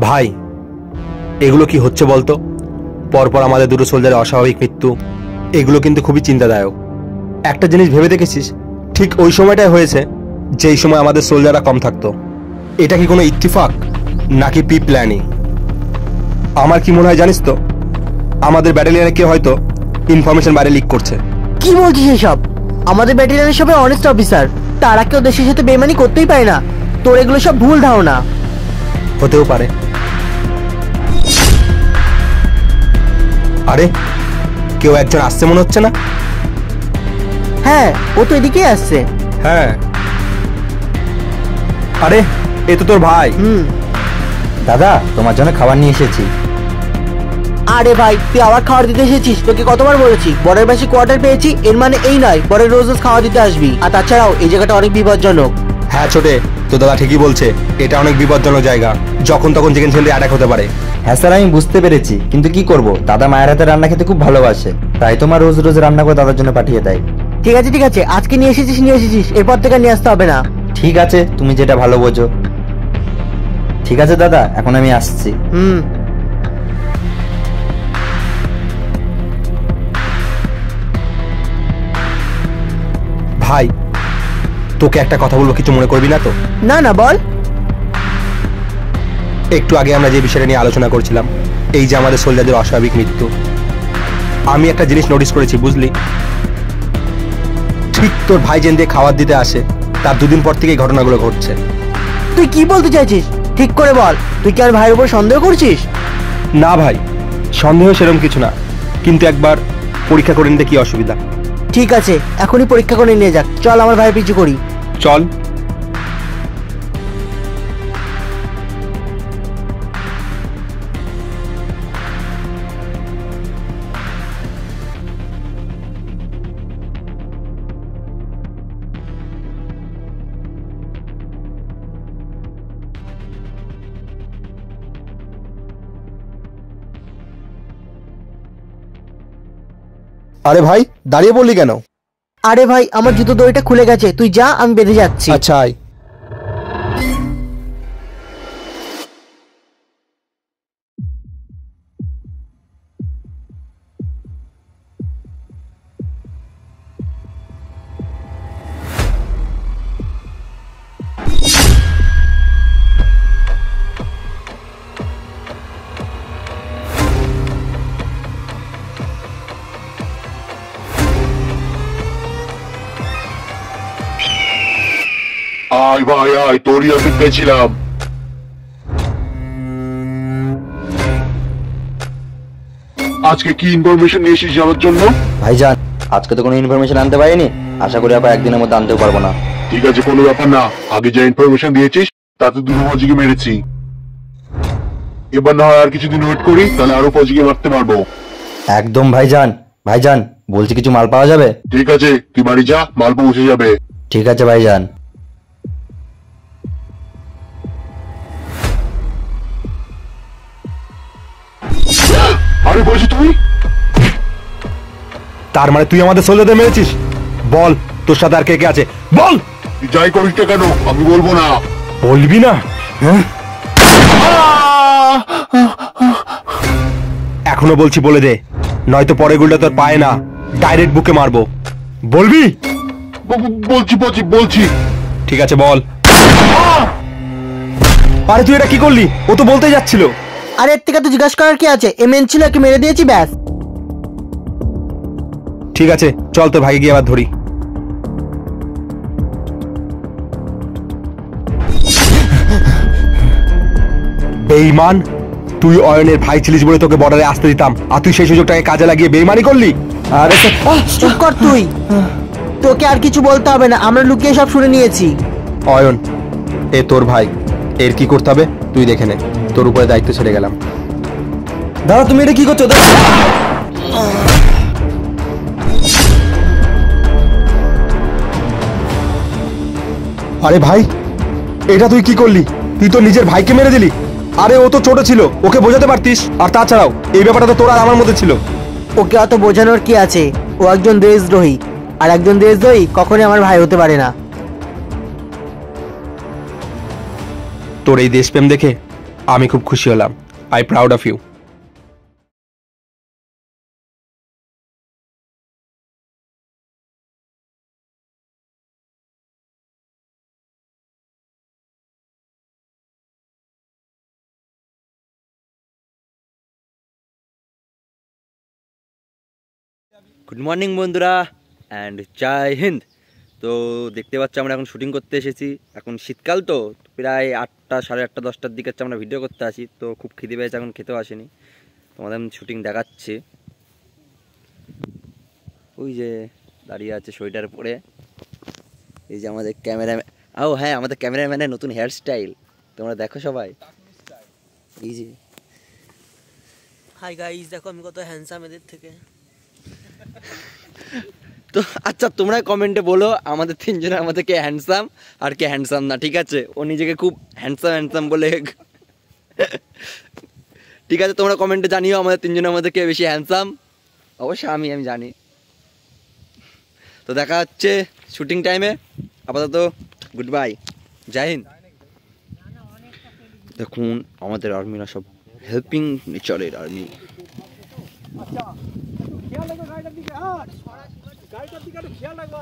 ভাই, এগুলো কি হচ্ছে বলতো? পরপর আমাদের দুটো সোলজারের অস্বাভাবিক মৃত্যু, এগুলো কিন্তু খুবই চিন্তাদায়ক। একটা জিনিস ভেবে দেখেছিস, ঠিক ওই সময়টাই হয়েছে যেই সময় আমাদের সোলজাররা কম থাকতো। এটা কি কোনো ইত্তেফাক নাকি প্রি প্ল্যানিং? আমার কি মনে হয় জানিস তো, আমাদের ব্যাটালিয়নে কেউ হয়তো ইনফরমেশন বাইরে লিক করছে। কি বলছিস এসব? আমাদের ব্যাটালিয়নের সবাই অনেস্ট অফিসার, তারা কেউ দেশের সাথে বেমানি করতেই পারে না। তোর এগুলো সব ভুল ধারণা। হতেও পারে। আরে, কেউ একজন আসছে মনে হচ্ছে না? হ্যাঁ, ও তো এদিকেই আসছে। হ্যাঁ। আরে, এ তো তোর ভাই। দাদা, তোমার জন্য খাবার নিয়ে এসেছি। আরে ভাই, তুই আবার খাবার দিতে এসেছিস? তোকে কতবার বলেছি বরের বাসি কোয়ার্টার পেয়েছি, এর মানে এই নয় বরের রোজ রোজ খাওয়া দিতে আসবি। আর তাছাড়াও এই জায়গাটা অনেক বিপজ্জনক। হ্যাঁ ছোটে, তো দাদা ঠিকই বলছে, এটা অনেক বিপজ্জনক জায়গা, যখন তখন যেখানে সেখানে অ্যাটাক হতে পারে। হ্যাঁ স্যার, আমি বুঝতে পেরেছি, কিন্তু কি করব, দাদা মায়ের হাতে রান্না খেতে খুব ভালোবাসে, তাই তোমার রোজ রোজ রান্না করে দাদার জন্য পাঠিয়ে দেয়। ঠিক আছে ঠিক আছে, আজকে নিয়ে এসেছিস, এরপর থেকে নিয়ে আসতে হবে না। ঠিক আছে, তুমি যেটা ভালো বোঝো। ঠিক আছে দাদা, এখন আমি আসছি। ভাই, তোকে একটা কথা বলবো, কিছু মনে করবি না তো? না না, বল। একটু আগে আমরা যে বিষয়টা নিয়ে আলোচনা করছিলাম, এই যে আমাদের সোলজারদের অস্বাভাবিক মৃত্যু, আমি একটা জিনিস নোটিস করেছি, বুঝলি? ঠিক তোর ভাই যেন দিয়ে খাবার দিতে আসে, তার দুদিন পর থেকে এই ঘটনাগুলো ঘটছে। তুই কি বলতে চাইছিস? ঠিক করে বল, তুই কি আর ভাইয়ের উপর সন্দেহ করছিস? না ভাই, সন্দেহ সেরকম কিছু না, কিন্তু একবার পরীক্ষা করে নিতে কি অসুবিধা? ঠিক আছে, এখনই পরীক্ষা করে নিয়ে যাক। চল আমার ভাইয়ের পিছু করি। চল। আরে ভাই, দাঁড়িয়ে পড়লি কেন? আরে ভাই, আমার জুতো দড়িটা খুলে গেছে, তুই যা, আমি বেঁধে যাচ্ছি। আচ্ছা আয়। আয় ভাই আয়, তোরই অপেক্ষায় ছিলাম। আজকে কি ইনফরমেশন নিয়ে এসেছিস আমার জন্য? ভাইজান, আজকে তো কোনো ইনফরমেশন আনতে পারিনি, আশা করি আবার একদিনের মধ্যে আনতেও পারবো না। ঠিক আছে, কোনো ব্যাপার না, আগে যে ইনফরমেশন দিয়েছিস তাতে দুটো ফৌজিকে মেরেছি, এবার না হয় আর কিছুদিন ওয়েট করি, তাহলে আরো ফৌজিকে মারতে পারবো। একদম ভাইজান। ভাইজান, বলছি কিছু মাল পাওয়া যাবে? ঠিক আছে, তুই বাড়ি যা, মাল পৌঁছে যাবে। ঠিক আছে ভাইজান। আরে বলছি তুই? তার মানে তুই আমাদের সোলজারদের মেরেছিস? বল, তোর সাথে আর কে কে আছে বল। তুই যাই করিস না কেন, আমি বলবো না। বলবি না? হ্যাঁ, এখনো বলছি, বলে দে, নয়তো পরে গুলটা তোর পায় না, ডাইরেক্ট বুকে মারবো। বলবি? বলছি বলছি বলছি। ঠিক আছে বল। আরে তুই এটা কি করলি? ও তো বলতেই যাচ্ছিল। আরে এর থেকে তো জিজ্ঞাসা করার কি আছে, এ মেন ছিল, একে মেরে দিয়েছি, ব্যাস। ঠিক আছে, চল তোর ভাইকে গিয়ে আবার ধরি। বেঈমান, তুই অয়নের ভাই ছিলিস বলে তোকে বর্ডারে আসতে দিতাম, আর তুই সেই সুযোগটাকে কাজে লাগিয়ে বেঈমানি করলি। আরে চুপ কর তুই, তোকে আর কিছু বলতে হবে না, আমরা লুকিয়ে সব শুনে নিয়েছি। অয়ন, এ তোর ভাই, এর কি করতে হবে তুই দেখে নে, তোর উপরে দায়িত্ব ছেড়ে গেলাম। দাদা, তুমি এটা কি করছো? আরে ভাই, এটা তুই কি করলি? তুই তো নিজের ভাইকে মেরে দিলি। আরে ও তো ছোট ছিল, ওকে বোঝাতে পারতিস। আর তাছাড়াও এই ব্যাপারটা তো তোর আর আমার মধ্যে ছিল। ওকে অত বোঝানোর কি আছে? ও একজন দেশদ্রোহী, আর একজন দেশদ্রোহী কখনোই আমার ভাই হতে পারে না। তোর এই দেশপ্রেম দেখে আমি খুব খুশি হলাম। I proud of you. Good morning বন্ধুরা অ্যান্ড জয় হিন্দ। তো দেখতে পাচ্ছ আমরা এখন শুটিং করতে এসেছি। এখন শীতকাল তো প্রায় 8টা, 8:30, 10টার দিকে হচ্ছে আমরা ভিডিও করতে আসি। তো খুব খিদে পেয়েছে, এখন খেতেও আসেনি। তোমাদের শুটিং দেখাচ্ছে। ওই যে দাঁড়িয়ে আছে সোয়েটার পরে, এই যে আমাদের ক্যামেরাম্যান। ও হ্যাঁ, আমাদের ক্যামেরাম্যানের নতুন হেয়ার স্টাইল তোমরা দেখো সবাই। এই যে হাই গাইস, দেখো আমি কত হ্যান্ডসাম এদের থেকে। তো আচ্ছা, তোমরা কমেন্টে বলো আমাদের তিনজনের আমাদের কে হ্যান্ডসাম আর কে হ্যান্ডসাম না। ঠিক আছে, ও নিজেকে খুব হ্যান্ডসাম বলে। ঠিক আছে, তোমরা কমেন্টে জানিও আমাদের তিনজনের মধ্যে কে বেশি হ্যান্ডসাম। অবশ্যই আমি জানি। তো দেখা হচ্ছে শুটিং টাইমে। আপাতত গুড বাই, জয় হিন্দ। দেখুন আমাদের আর্মিরা সব হেল্পিং নেচারের আর্মি। খেয়াল রাখো গাড়িটার দিকে, গাড়িটার দিকে খেয়াল রাখবো।